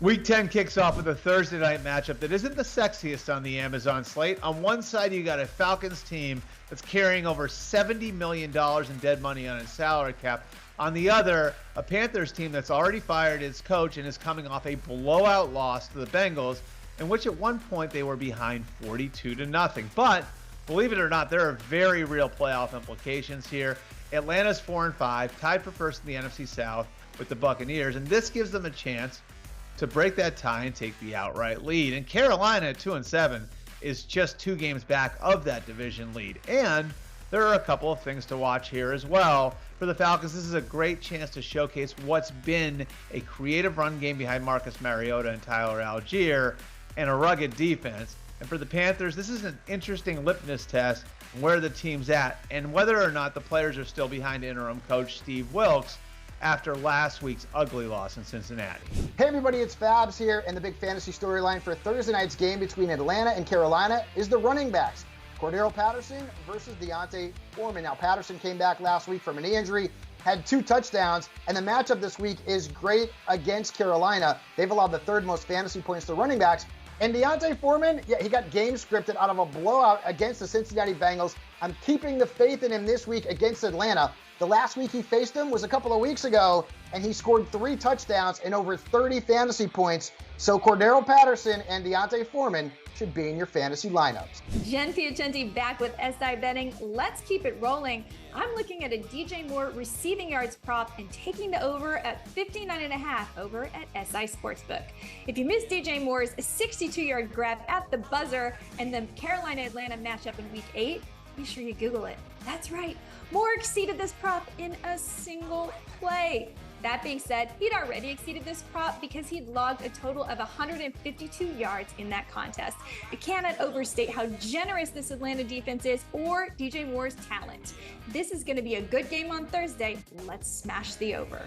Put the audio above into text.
Week 10 kicks off with a Thursday night matchup that isn't the sexiest on the Amazon slate. On one side, you got a Falcons team that's carrying over $70 million in dead money on its salary cap. On the other, a Panthers team that's already fired its coach and is coming off a blowout loss to the Bengals, in which at one point they were behind 42-0. But believe it or not, there are very real playoff implications here. Atlanta's 4-5, tied for first in the NFC South with the Buccaneers, and this gives them a chance to break that tie and take the outright lead. And Carolina at 2-7 is just 2 games back of that division lead. And there are a couple of things to watch here as well. For the Falcons, this is a great chance to showcase what's been a creative run game behind Marcus Mariota and Tyler Algier and a rugged defense. And for the Panthers, this is an interesting litmus test on where the team's at and whether or not the players are still behind interim coach Steve Wilks after last week's ugly loss in Cincinnati. Hey everybody, it's Fabs here, and the big fantasy storyline for Thursday night's game between Atlanta and Carolina is the running backs. Cordero Patterson versus D'Onta Foreman. Now, Patterson came back last week from a knee injury, had 2 touchdowns, and the matchup this week is great against Carolina. They've allowed the 3rd most fantasy points to running backs. And D'Onta Foreman, yeah, he got game scripted out of a blowout against the Cincinnati Bengals. I'm keeping the faith in him this week against Atlanta. The last week he faced them was a couple of weeks ago, and he scored 3 touchdowns and over 30 fantasy points. So Cordero Patterson and D'Onta Foreman should be in your fantasy lineups. Jen Piacenti back with SI Betting. Let's keep it rolling. I'm looking at a DJ Moore receiving yards prop and taking the over at 59.5 over at SI Sportsbook. If you missed DJ Moore's 62-yard grab at the buzzer and the Carolina-Atlanta matchup in Week 8, be sure you Google it. That's right, Moore exceeded this prop in a single play. That being said, he'd already exceeded this prop because he'd logged a total of 152 yards in that contest. I cannot overstate how generous this Atlanta defense is or DJ Moore's talent. This is going to be a good game on Thursday. Let's smash the over.